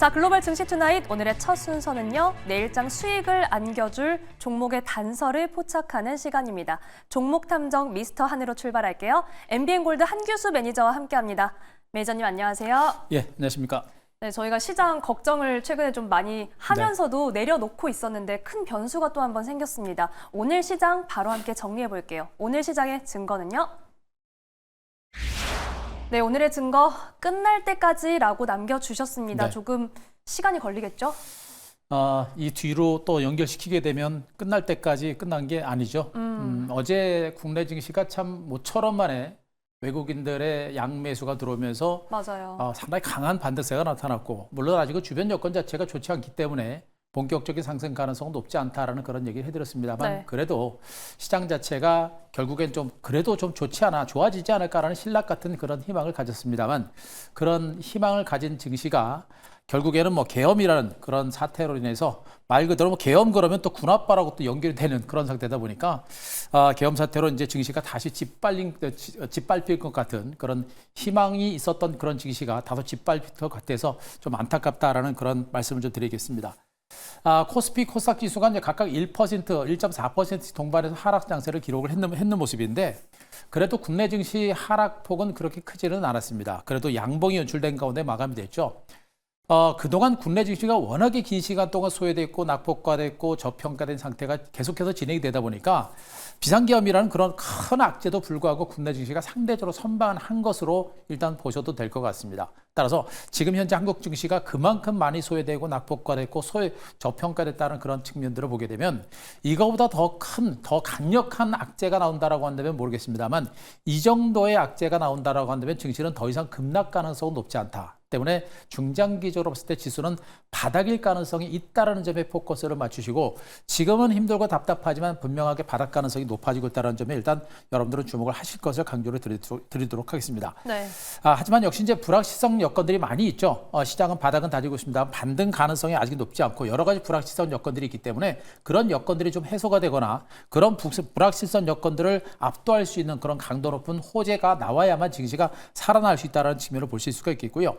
자, 글로벌 증시 투나잇 오늘의 첫 순서는요. 내일장 수익을 안겨줄 종목의 단서를 포착하는 시간입니다. 종목 탐정 미스터 한으로 출발할게요. MBN골드 한규수 매니저와 함께합니다. 매니저님 안녕하세요. 예, 안녕하십니까. 네, 저희가 시장 걱정을 최근에 좀 많이 하면서도 내려놓고 있었는데 큰 변수가 또 한 번 생겼습니다. 오늘 시장 바로 함께 정리해 볼게요. 오늘 시장의 증거는요. 네, 오늘의 증거 끝날 때까지라고 남겨주셨습니다. 네. 조금 시간이 걸리겠죠? 이 뒤로 또 연결시키게 되면 끝날 때까지 끝난 게 아니죠. 어제 국내 증시가 참 모처럼 만에 외국인들의 양매수가 들어오면서 맞아요. 상당히 강한 반등세가 나타났고, 물론 아직은 주변 여건 자체가 좋지 않기 때문에 본격적인 상승 가능성은 높지 않다라는 그런 얘기를 해드렸습니다만, 네. 그래도 시장 자체가 결국엔 좀 그래도 좀 좋지 않아, 좋아지지 않을까라는 신락 같은 그런 희망을 가졌습니다만, 그런 희망을 가진 증시가 결국에는 뭐 계엄이라는 그런 사태로 인해서 말 그대로 뭐 계엄 그러면 또 군합바라고 또 연결이 되는 그런 상태다 보니까 계엄 사태로 이제 증시가 다시 짓밟힐 것 같은 그런 희망이 있었던 그런 증시가 다소 짓밟힐 것 같아서 좀 안타깝다라는 그런 말씀을 좀 드리겠습니다. 코스피, 코스닥 지수가 이제 각각 1%, 1.4% 동반해서 하락 장세를 기록을 했는 모습인데, 그래도 국내 증시 하락폭은 그렇게 크지는 않았습니다. 그래도 양봉이 연출된 가운데 마감이 됐죠. 그동안 국내 증시가 워낙에 긴 시간 동안 소외됐고 낙폭과됐고 저평가된 상태가 계속해서 진행이 되다 보니까 비상계엄이라는 그런 큰 악재도 불구하고 국내 증시가 상대적으로 선방한 것으로 일단 보셔도 될 것 같습니다. 따라서 지금 현재 한국 증시가 그만큼 많이 소외되고 낙폭과됐고 저평가됐다는 그런 측면들을 보게 되면 이거보다 더 큰, 더 강력한 악재가 나온다라고 한다면 모르겠습니다만, 이 정도의 악재가 나온다라고 한다면 증시는 더 이상 급락 가능성은 높지 않다. 때문에 중장기적으로 봤을 때 지수는 바닥일 가능성이 있다는 점에 포커스를 맞추시고, 지금은 힘들고 답답하지만 분명하게 바닥 가능성이 높아지고 있다는 점에 일단 여러분들은 주목을 하실 것을 강조를 드리도록 하겠습니다. 네. 하지만 역시 이제 불확실성 여건들이 많이 있죠. 시장은 바닥은 다지고 있습니다. 반등 가능성이 아직 높지 않고 여러 가지 불확실성 여건들이 있기 때문에 그런 여건들이 좀 해소가 되거나 그런 불확실성 여건들을 압도할 수 있는 그런 강도 높은 호재가 나와야만 증시가 살아날 수 있다는 측면을 보실 수가 있겠고요.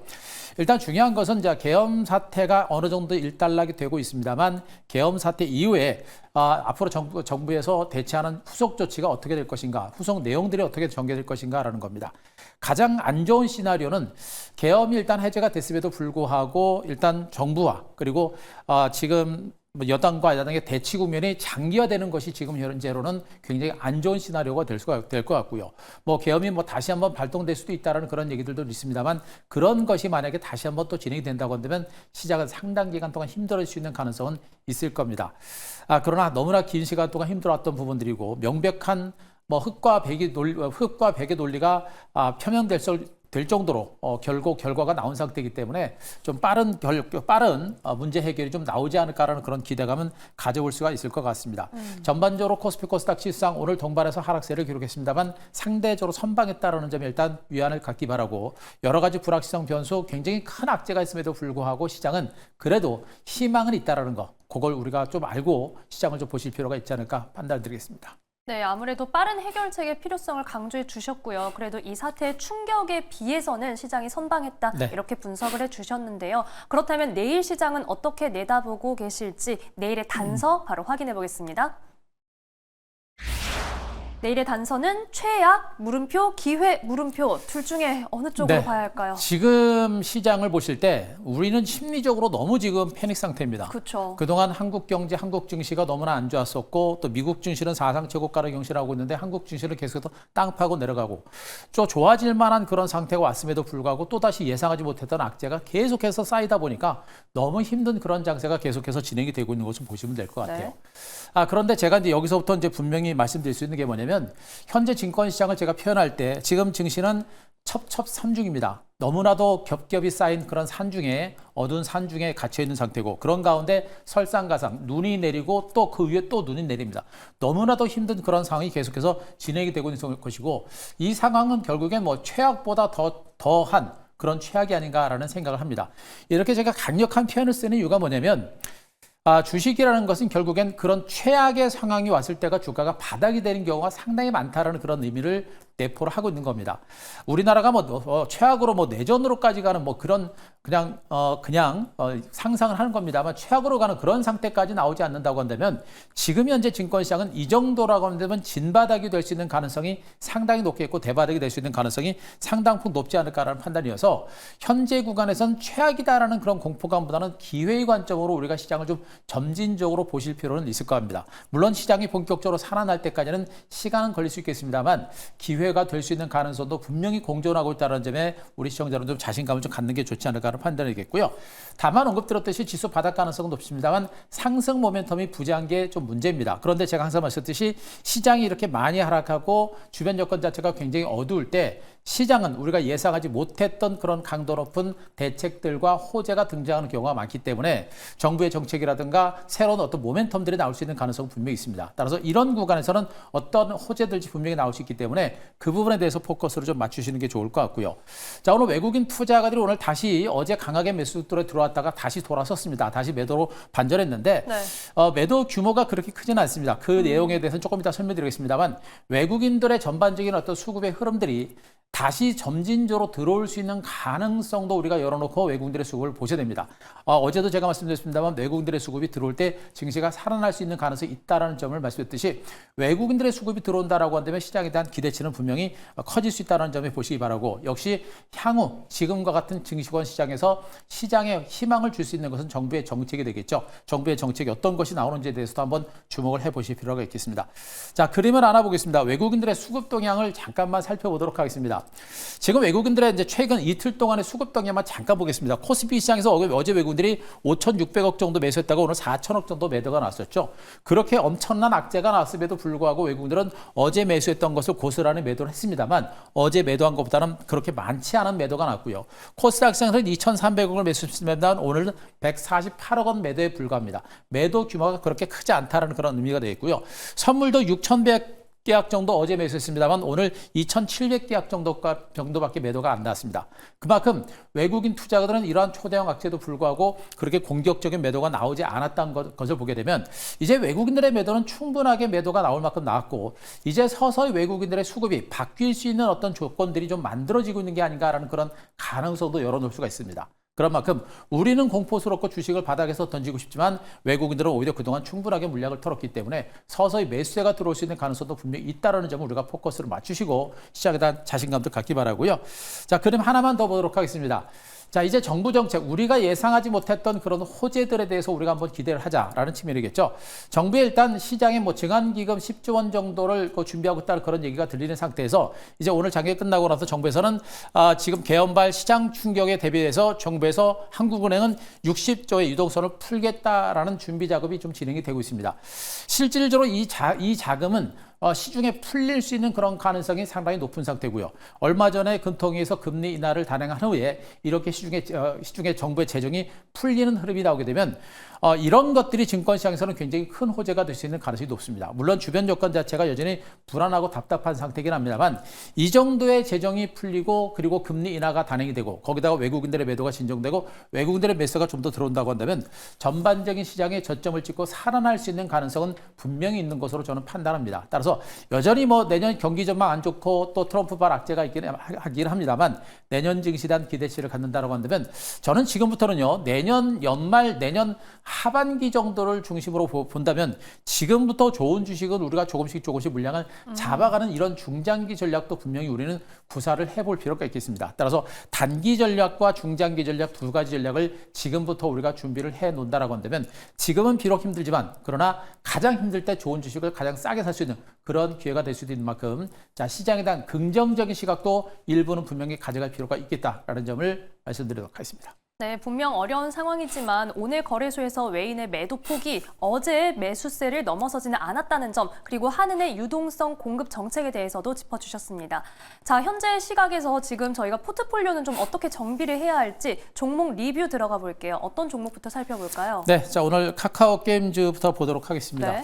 일단 중요한 것은 이제 계엄 사태가 어느 정도 일단락이 되고 있습니다만, 계엄 사태 이후에 앞으로 정부에서 대처하는 후속 조치가 어떻게 될 것인가, 후속 내용들이 어떻게 전개될 것인가라는 겁니다. 가장 안 좋은 시나리오는 계엄이 일단 해제가 됐음에도 불구하고 일단 정부와 그리고 지금 여당과 야당의 대치 국면이 장기화되는 것이 지금 현재로는 굉장히 안 좋은 시나리오가 될 것 같고요. 뭐 계엄이 뭐 다시 한번 발동될 수도 있다는 그런 얘기들도 있습니다만, 그런 것이 만약에 다시 한번 또 진행이 된다고 한다면 시장은 상당 기간 동안 힘들어질 수 있는 가능성은 있을 겁니다. 그러나 너무나 긴 시간 동안 힘들어왔던 부분들이고 명백한 뭐 흑과 백의 논리가 될 정도로 결과가 나온 상태이기 때문에 좀 빠른 문제 해결이 좀 나오지 않을까라는 그런 기대감은 가져볼 수가 있을 것 같습니다. 전반적으로 코스피 코스닥 지수상 오늘 동반해서 하락세를 기록했습니다만 상대적으로 선방했다라는 점에 일단 위안을 갖기 바라고, 여러 가지 불확실성 변수, 굉장히 큰 악재가 있음에도 불구하고 시장은 그래도 희망은 있다라는 거, 그걸 우리가 좀 알고 시장을 좀 보실 필요가 있지 않을까 판단드리겠습니다. 네, 아무래도 빠른 해결책의 필요성을 강조해 주셨고요. 그래도 이 사태의 충격에 비해서는 시장이 선방했다, 네. 이렇게 분석을 해 주셨는데요. 그렇다면 내일 시장은 어떻게 내다보고 계실지 내일의 단서 바로 확인해 보겠습니다. 내일의 단서는 최악, 물음표, 기회, 물음표 둘 중에 어느 쪽으로 네. 봐야 할까요? 지금 시장을 보실 때 우리는 심리적으로 너무 지금 패닉 상태입니다. 그렇죠. 그동안 한국 경제, 한국 증시가 너무나 안 좋았었고, 또 미국 증시는 사상 최고가를 경신하고 있는데 한국 증시는 계속해서 땅 파고 내려가고, 좀 좋아질 만한 그런 상태가 왔음에도 불구하고 또다시 예상하지 못했던 악재가 계속해서 쌓이다 보니까 너무 힘든 그런 장세가 계속해서 진행이 되고 있는 것을 보시면 될 것 같아요. 네. 그런데 제가 이제 여기서부터 이제 분명히 말씀드릴 수 있는 게 뭐냐면, 현재 증권시장을 제가 표현할 때 지금 증시는 첩첩산중입니다. 너무나도 겹겹이 쌓인 그런 산중에, 어두운 산중에 갇혀있는 상태고, 그런 가운데 설상가상 눈이 내리고 또 그 위에 또 눈이 내립니다. 너무나도 힘든 그런 상황이 계속해서 진행이 되고 있는 것이고, 이 상황은 결국엔 뭐 최악보다 더한 그런 최악이 아닌가라는 생각을 합니다. 이렇게 제가 강력한 표현을 쓰는 이유가 뭐냐면, 주식이라는 것은 결국엔 그런 최악의 상황이 왔을 때가 주가가 바닥이 되는 경우가 상당히 많다라는 그런 의미를 내포를 하고 있는 겁니다. 우리나라가 뭐 최악으로 뭐 내전으로까지 가는 뭐 그런 그냥 상상을 하는 겁니다만 최악으로 가는 그런 상태까지 나오지 않는다고 한다면 지금 현재 증권시장은 이 정도라고 한다면 진바닥이 될 수 있는 가능성이 상당히 높겠고 대바닥이 될 수 있는 가능성이 상당폭 높지 않을까라는 판단이어서 현재 구간에선 최악이다라는 그런 공포감보다는 기회의 관점으로 우리가 시장을 좀 점진적으로 보실 필요는 있을 것 같습니다. 물론 시장이 본격적으로 살아날 때까지는 시간은 걸릴 수 있겠습니다만 기회가 될 수 있는 가능성도 분명히 공존하고 있다는 점에 우리 시청자들은 좀 자신감을 좀 갖는 게 좋지 않을까라는 판단이겠고요. 다만 언급드렸듯이 지수 바닥 가능성은 높습니다만 상승 모멘텀이 부재한 게 좀 문제입니다. 그런데 제가 항상 말씀드렸듯이 시장이 이렇게 많이 하락하고 주변 여건 자체가 굉장히 어두울 때 시장은 우리가 예상하지 못했던 그런 강도 높은 대책들과 호재가 등장하는 경우가 많기 때문에 정부의 정책이라든가 새로운 어떤 모멘텀들이 나올 수 있는 가능성은 분명히 있습니다. 따라서 이런 구간에서는 어떤 호재들이 분명히 나올 수 있기 때문에 그 부분에 대해서 포커스를 좀 맞추시는 게 좋을 것 같고요. 자, 오늘 외국인 투자가들이 오늘 다시 어제 강하게 매수들에 들어왔다가 다시 돌아섰습니다. 다시 매도로 반전했는데 네. 매도 규모가 그렇게 크지는 않습니다. 그 내용에 대해서는 조금 이따 설명드리겠습니다만 외국인들의 전반적인 어떤 수급의 흐름들이 다시 점진적으로 들어올 수 있는 가능성도 우리가 열어놓고 외국인들의 수급을 보셔야 됩니다. 어제도 제가 말씀드렸습니다만 외국인들의 수급이 들어올 때 증시가 살아날 수 있는 가능성이 있다는 점을 말씀드렸듯이 외국인들의 수급이 들어온다라고 한다면 시장에 대한 기대치는 분명히 커질 수 있다는 점에 보시기 바라고 역시 향후 지금과 같은 증시권 시장에서 시장에 희망을 줄 수 있는 것은 정부의 정책이 되겠죠. 정부의 정책이 어떤 것이 나오는지에 대해서도 한번 주목을 해보실 필요가 있겠습니다. 자, 그림을 하나 보겠습니다. 외국인들의 수급 동향을 잠깐만 살펴보도록 하겠습니다. 지금 외국인들의 이제 최근 이틀 동안의 수급 동향만 잠깐 보겠습니다. 코스피 시장에서 어제 외국인들이 5,600억 정도 매수했다가 오늘 4,000억 정도 매도가 나왔었죠. 그렇게 엄청난 악재가 나왔음에도 불구하고 외국인들은 어제 매수했던 것을 고스란히 매도를 했습니다만 어제 매도한 것보다는 그렇게 많지 않은 매도가 나왔고요. 코스닥 시장에서는 2,300억을 매수했습니다만 오늘은 148억 원 매도에 불과합니다. 매도 규모가 그렇게 크지 않다는 그런 의미가 되겠고요. 선물도 6,100계약 정도 어제 매수했습니다만 오늘 2,700계약 정도밖에 매도가 안 나왔습니다. 그만큼 외국인 투자자들은 이러한 초대형 악재도 불구하고 그렇게 공격적인 매도가 나오지 않았다는 것을 보게 되면 이제 외국인들의 매도는 충분하게 매도가 나올 만큼 나왔고 이제 서서히 외국인들의 수급이 바뀔 수 있는 어떤 조건들이 좀 만들어지고 있는 게 아닌가라는 그런 가능성도 열어놓을 수가 있습니다. 그런 만큼 우리는 공포스럽고 주식을 바닥에서 던지고 싶지만 외국인들은 오히려 그동안 충분하게 물량을 털었기 때문에 서서히 매수세가 들어올 수 있는 가능성도 분명히 있다는 점을 우리가 포커스를 맞추시고 시장에 대한 자신감도 갖기 바라고요. 자, 그림 하나만 더 보도록 하겠습니다. 자, 이제 정부 정책, 우리가 예상하지 못했던 그런 호재들에 대해서 우리가 한번 기대를 하자라는 측면이겠죠. 정부에 일단 시장에 뭐 증안기금 10조 원 정도를 준비하고 있다는 그런 얘기가 들리는 상태에서 이제 오늘 장기 끝나고 나서 정부에서는 지금 개헌발 시장 충격에 대비해서 정부에서 한국은행은 60조의 유동성을 풀겠다라는 준비 작업이 좀 진행이 되고 있습니다. 실질적으로 이 자금은 시중에 풀릴 수 있는 그런 가능성이 상당히 높은 상태고요. 얼마 전에 금통위에서 금리 인하를 단행한 후에 이렇게 시중에 정부의 재정이 풀리는 흐름이 나오게 되면 이런 것들이 증권시장에서는 굉장히 큰 호재가 될 수 있는 가능성이 높습니다. 물론 주변 여건 자체가 여전히 불안하고 답답한 상태긴 합니다만 이 정도의 재정이 풀리고 그리고 금리 인하가 단행이 되고 거기다가 외국인들의 매도가 진정되고 외국인들의 매수가 좀 더 들어온다고 한다면 전반적인 시장에 저점을 찍고 살아날 수 있는 가능성은 분명히 있는 것으로 저는 판단합니다. 따라서 여전히 뭐 내년 경기 전망 안 좋고 또 트럼프발 악재가 하긴 합니다만 내년 증시에 대한 기대치를 갖는다고 한다면 저는 지금부터는요 내년 연말 내년 하반기 정도를 중심으로 본다면 지금부터 좋은 주식은 우리가 조금씩 물량을 잡아가는 이런 중장기 전략도 분명히 우리는 구사를 해볼 필요가 있겠습니다. 따라서 단기 전략과 중장기 전략 두 가지 전략을 지금부터 우리가 준비를 해 놓는다라고 한다면 지금은 비록 힘들지만 그러나 가장 힘들 때 좋은 주식을 가장 싸게 살 수 있는 그런 기회가 될 수도 있는 만큼 자 시장에 대한 긍정적인 시각도 일부는 분명히 가져갈 필요가 있겠다라는 점을 말씀드리도록 하겠습니다. 네, 분명 어려운 상황이지만 오늘 거래소에서 외인의 매도 폭이 어제의 매수세를 넘어서지는 않았다는 점, 그리고 한은의 유동성 공급 정책에 대해서도 짚어주셨습니다. 자, 현재 시각에서 지금 저희가 포트폴리오는 좀 어떻게 정비를 해야 할지 종목 리뷰 들어가 볼게요. 어떤 종목부터 살펴볼까요? 네, 자 오늘 카카오 게임즈부터 보도록 하겠습니다. 네.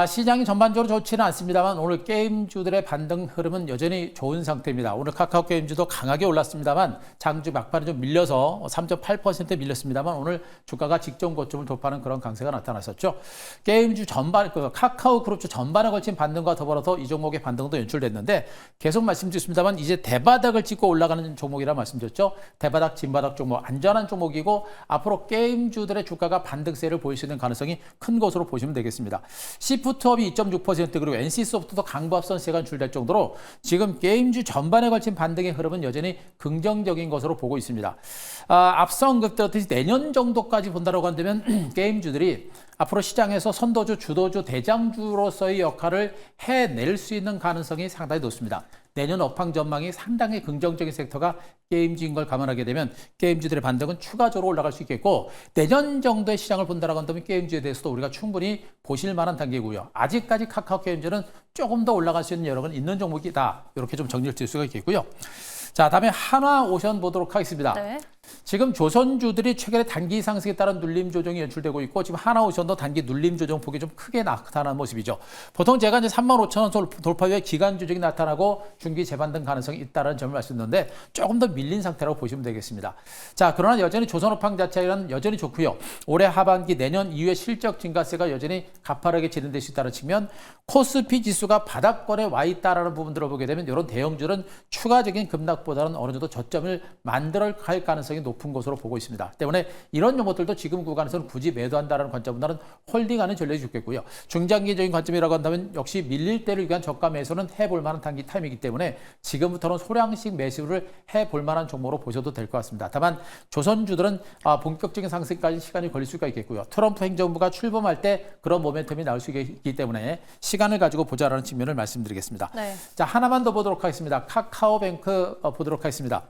시장이 전반적으로 좋지는 않습니다만 오늘 게임주들의 반등 흐름은 여전히 좋은 상태입니다. 오늘 카카오 게임주도 강하게 올랐습니다만 장주 막판에 좀 밀려서 3.8% 밀렸습니다만 오늘 주가가 직전 고점을 돌파하는 그런 강세가 나타났었죠. 게임주 전반, 카카오 그룹주 전반에 걸친 반등과 더불어서 이 종목의 반등도 연출됐는데 계속 말씀드렸습니다만 이제 대바닥을 찍고 올라가는 종목이라 말씀드렸죠. 대바닥, 진바닥 종목, 안전한 종목이고 앞으로 게임주들의 주가가 반등세를 보일 수 있는 가능성이 큰 것으로 보시면 되겠습니다. 시프트업이 2.6% 그리고 NC소프트도 강보합선세가 연출될 정도로 지금 게임주 전반에 걸친 반등의 흐름은 여전히 긍정적인 것으로 보고 있습니다. 앞서 언급드렸듯이 내년 정도까지 본다고 한다면 게임주들이 앞으로 시장에서 선도주, 주도주, 대장주로서의 역할을 해낼 수 있는 가능성이 상당히 높습니다. 내년 업황 전망이 상당히 긍정적인 섹터가 게임주인 걸 감안하게 되면 게임주들의 반등은 추가적으로 올라갈 수 있겠고 내년 정도의 시장을 본다고 한다면 게임주에 대해서도 우리가 충분히 보실 만한 단계고요. 아직까지 카카오 게임주는 조금 더 올라갈 수 있는 여력은 있는 종목이다. 이렇게 좀 정리를 드릴 수가 있겠고요. 자, 다음에 한화오션 보도록 하겠습니다. 네. 지금 조선주들이 최근에 단기 상승에 따른 눌림 조정이 연출되고 있고 지금 한화오션도 단기 눌림 조정 폭이 좀 크게 나타나는 모습이죠. 보통 제가 이제 35,000원 돌파 후에 기간 조정이 나타나고 중기 재반등 가능성이 있다는 점을 말씀드렸는데 조금 더 밀린 상태라고 보시면 되겠습니다. 자, 그러나 여전히 조선업황 자체는 여전히 좋고요. 올해 하반기 내년 이후에 실적 증가세가 여전히 가파르게 진행될 수 있다는 측면, 코스피 지수가 바닥권에 와 있다라는 부분들을 보게 되면 이런 대형주는 추가적인 급락보다는 어느 정도 저점을 만들어 갈 가능성이 높은 것으로 보고 있습니다. 때문에 이런 종목들도 지금 구간에서는 굳이 매도한다는 관점보다는 홀딩하는 전략이 좋겠고요. 중장기적인 관점이라고 한다면 역시 밀릴 때를 위한 저가 매수는 해볼 만한 단기 타임이기 때문에 지금부터는 소량씩 매수를 해볼 만한 종목으로 보셔도 될 것 같습니다. 다만 조선주들은 본격적인 상승까지 시간이 걸릴 수가 있겠고요. 트럼프 행정부가 출범할 때 그런 모멘텀이 나올 수 있기 때문에 시간을 가지고 보자라는 측면을 말씀드리겠습니다. 네. 자, 하나만 더 보도록 하겠습니다. 카카오뱅크 보도록 하겠습니다.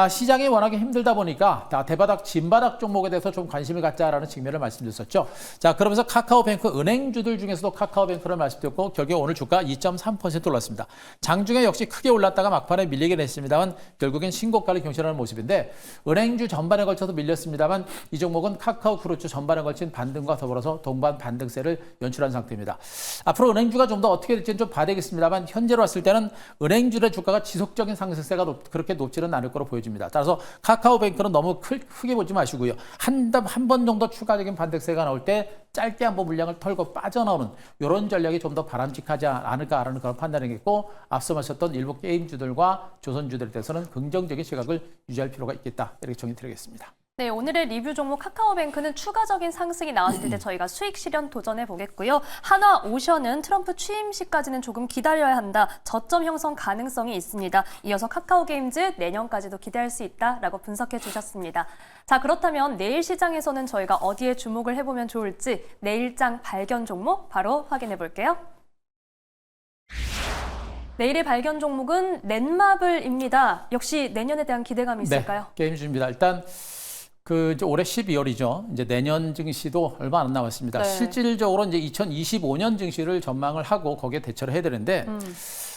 시장이 워낙에 힘들다 보니까 대바닥, 진바닥 종목에 대해서 좀 관심을 갖자라는 측면을 말씀드렸었죠. 자, 그러면서 카카오뱅크 은행주들 중에서도 카카오뱅크를 말씀드렸고 결국 오늘 주가 2.3% 올랐습니다. 장중에 역시 크게 올랐다가 막판에 밀리긴 했습니다만 결국엔 신고가를 경신하는 모습인데 은행주 전반에 걸쳐서 밀렸습니다만 이 종목은 카카오 그룹주 전반에 걸친 반등과 더불어서 동반 반등세를 연출한 상태입니다. 앞으로 은행주가 좀 더 어떻게 될지는 좀 봐야 되겠습니다만 현재로 왔을 때는 은행주의 주가가 지속적인 상승세가 그렇게 높지는 않을 거로 보여집니다. 따라서 카카오뱅크는 너무 크게 보지 마시고요. 한 번 정도 추가적인 반등세가 나올 때 짧게 한번 물량을 털고 빠져나오는 이런 전략이 좀 더 바람직하지 않을까라는 그런 판단이겠고 앞서 마셨던 일부 게임주들과 조선주들에 대해서는 긍정적인 시각을 유지할 필요가 있겠다. 이렇게 정리드리겠습니다. 네, 오늘의 리뷰 종목 카카오뱅크는 추가적인 상승이 나왔을 때 저희가 수익 실현 도전해 보겠고요. 한화오션은 트럼프 취임식까지는 조금 기다려야 한다. 저점 형성 가능성이 있습니다. 이어서 카카오게임즈 내년까지도 기대할 수 있다라고 분석해 주셨습니다. 자, 그렇다면 내일 시장에서는 저희가 어디에 주목을 해보면 좋을지 내일장 발견 종목 바로 확인해 볼게요. 내일의 발견 종목은 넷마블입니다. 역시 내년에 대한 기대감이 있을까요? 네, 게임주입니다. 일단 이제 올해 12월이죠. 이제 내년 증시도 얼마 안 남았습니다. 네. 실질적으로 이제 2025년 증시를 전망을 하고 거기에 대처를 해야 되는데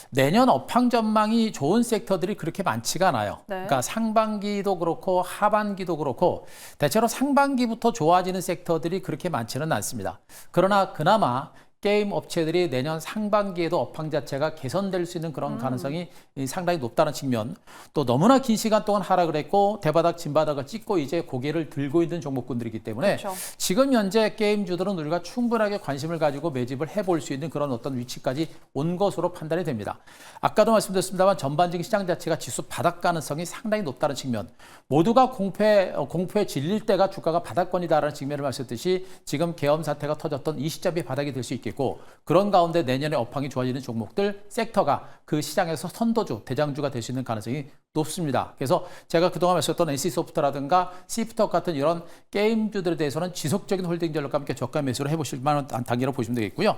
내년 업황 전망이 좋은 섹터들이 그렇게 많지가 않아요. 네. 그러니까 상반기도 그렇고 하반기도 그렇고 대체로 상반기부터 좋아지는 섹터들이 그렇게 많지는 않습니다. 그러나 그나마 게임 업체들이 내년 상반기에도 업황 자체가 개선될 수 있는 그런 가능성이 상당히 높다는 측면, 또 너무나 긴 시간 동안 하락을 했고 대바닥, 진바닥을 찍고 이제 고개를 들고 있는 종목군들이기 때문에 그렇죠. 지금 현재 게임주들은 우리가 충분하게 관심을 가지고 매집을 해볼 수 있는 그런 어떤 위치까지 온 것으로 판단이 됩니다. 아까도 말씀드렸습니다만 전반적인 시장 자체가 지수 바닥 가능성이 상당히 높다는 측면, 모두가 공포에 질릴 때가 주가가 바닥권이다라는 측면을 말씀드렸듯이 지금 계엄 사태가 터졌던 이 시점이 바닥이 될 수 있겠고 그런 가운데 내년에 업황이 좋아지는 종목들, 섹터가 그 시장에서 선도주, 대장주가 될 수 있는 가능성이 높습니다. 그래서 제가 그동안 말씀드렸던 NC소프트라든가 시프트업 같은 이런 게임주들에 대해서는 지속적인 홀딩 전략과 함께 저가 매수를 해보실 만한 단계로 보시면 되겠고요.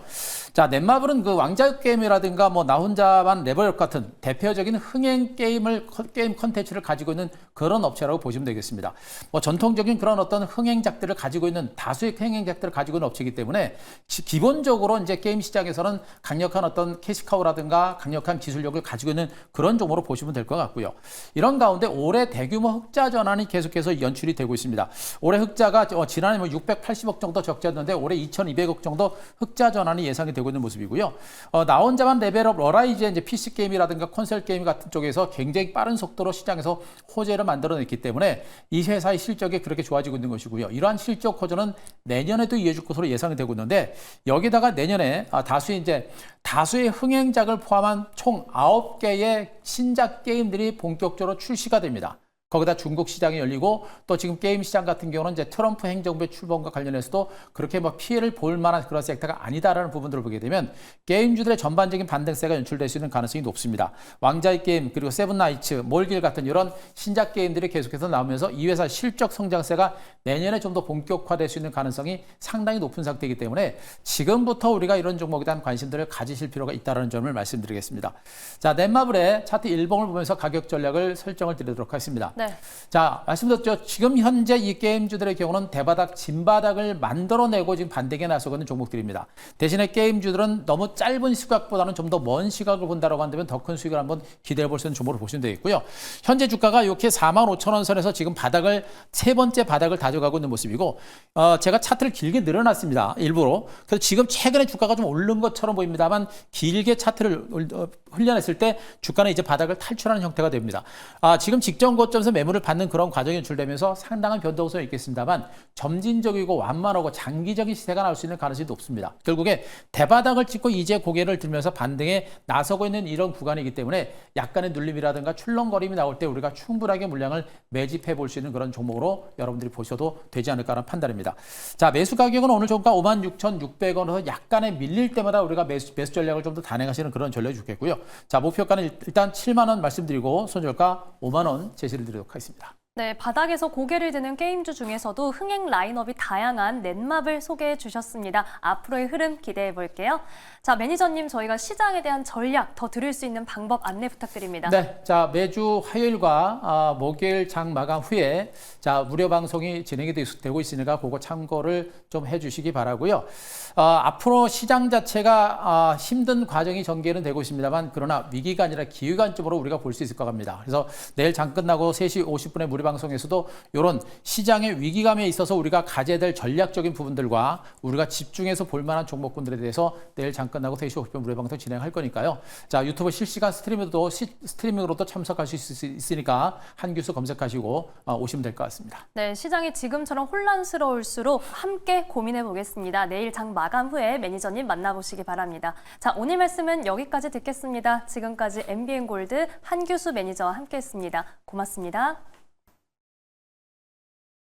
자, 넷마블은 그 왕좌의 게임이라든가 뭐 나 혼자만 레벨업 같은 대표적인 흥행 게임 컨텐츠를 가지고 있는 그런 업체라고 보시면 되겠습니다. 뭐 전통적인 그런 어떤 흥행작들을 가지고 있는 다수의 흥행작들을 가지고 있는 업체이기 때문에 기본적으로 이제 게임 시장에서는 강력한 어떤 캐시카우라든가 강력한 기술력을 가지고 있는 그런 종목으로 보시면 될 것 같고요. 이런 가운데 올해 대규모 흑자 전환이 계속해서 연출이 되고 있습니다. 올해 흑자가 지난해 680억 정도 적자였는데 올해 2,200억 정도 흑자 전환이 예상이 되고 있는 모습이고요. 나 혼자만 레벨업 러라이즈의 이제 PC 게임이라든가 콘솔 게임 같은 쪽에서 굉장히 빠른 속도로 시장에서 호재를 만들어냈기 때문에 이 회사의 실적이 그렇게 좋아지고 있는 것이고요. 이러한 실적 호조는 내년에도 이어질 것으로 예상이 되고 있는데 여기다가 내년에 다수의 흥행작을 포함한 총 9개의 신작 게임들이 본격적으로 출시가 됩니다. 거기다 중국 시장이 열리고 또 지금 게임 시장 같은 경우는 이제 트럼프 행정부의 출범과 관련해서도 그렇게 피해를 볼 만한 그런 섹터가 아니다라는 부분들을 보게 되면 게임주들의 전반적인 반등세가 연출될 수 있는 가능성이 높습니다. 왕자의 게임 그리고 세븐나이츠, 몰길 같은 이런 신작 게임들이 계속해서 나오면서 이 회사 실적 성장세가 내년에 좀 더 본격화될 수 있는 가능성이 상당히 높은 상태이기 때문에 지금부터 우리가 이런 종목에 대한 관심들을 가지실 필요가 있다는 점을 말씀드리겠습니다. 자, 넷마블의 차트 1봉을 보면서 가격 전략을 설정을 드리도록 하겠습니다. 네. 자, 말씀드렸죠. 지금 현재 이 게임주들의 경우는 대바닥, 진바닥을 만들어내고 지금 반등에 나서고 있는 종목들입니다. 대신에 게임주들은 너무 짧은 시각보다는 좀 더 먼 시각을 본다라고 한다면 더 큰 수익을 한번 기대해 볼 수 있는 종목으로 보시면 되겠고요. 현재 주가가 이렇게 45,000원 선에서 지금 세 번째 바닥을 다져가고 있는 모습이고, 제가 차트를 길게 늘어놨습니다. 일부러. 그래서 지금 최근에 주가가 좀 오른 것처럼 보입니다만 길게 차트를 흘려냈을 때 주가는 이제 바닥을 탈출하는 형태가 됩니다. 지금 직전 고점에서 매물을 받는 그런 과정이 연출되면서 상당한 변동성이 있겠습니다만 점진적이고 완만하고 장기적인 시세가 나올 수 있는 가능성이 높습니다. 결국에 대바닥을 찍고 이제 고개를 들면서 반등에 나서고 있는 이런 구간이기 때문에 약간의 눌림이라든가 출렁거림이 나올 때 우리가 충분하게 물량을 매집해 볼 수 있는 그런 종목으로 여러분들이 보셔도 되지 않을까라는 판단입니다. 자, 매수 가격은 오늘 종가 56,600원에서 약간의 밀릴 때마다 우리가 매수 전략을 좀 더 단행하시는 그런 전략이 좋겠고요. 자, 목표가는 일단 7만 원 말씀드리고 손절가 5만 원 제시를 드리도록 하겠습니다. 네, 바닥에서 고개를 드는 게임주 중에서도 흥행 라인업이 다양한 넷마블 소개해 주셨습니다. 앞으로의 흐름 기대해 볼게요. 자, 매니저님, 저희가 시장에 대한 전략 더 들을 수 있는 방법 안내 부탁드립니다. 네, 자, 매주 화요일과 목요일 장 마감 후에 자, 무료 방송이 진행이 되고 있으니까 그거 참고를 좀 해주시기 바라고요. 앞으로 시장 자체가 힘든 과정이 전개는 되고 있습니다만 그러나 위기가 아니라 기회관점으로 우리가 볼 수 있을 것 같습니다. 그래서 내일 장 끝나고 3시 50분에 무료 방송에서도 이런 시장의 위기감에 있어서 우리가 가져야 될 전략적인 부분들과 우리가 집중해서 볼 만한 종목군들에 대해서 내일 장 끝나고 3시 50분 무료 방송 진행할 거니까요. 자, 유튜브 실시간 스트리밍으로도 참석하실 수 있으니까 한규수 검색하시고 오시면 될 것 같습니다. 네, 시장이 지금처럼 혼란스러울수록 함께 고민해 보겠습니다. 내일 장 마감 후에 매니저님 만나보시기 바랍니다. 자, 오늘 말씀은 여기까지 듣겠습니다. 지금까지 MBN골드 한규수 매니저와 함께했습니다. 고맙습니다.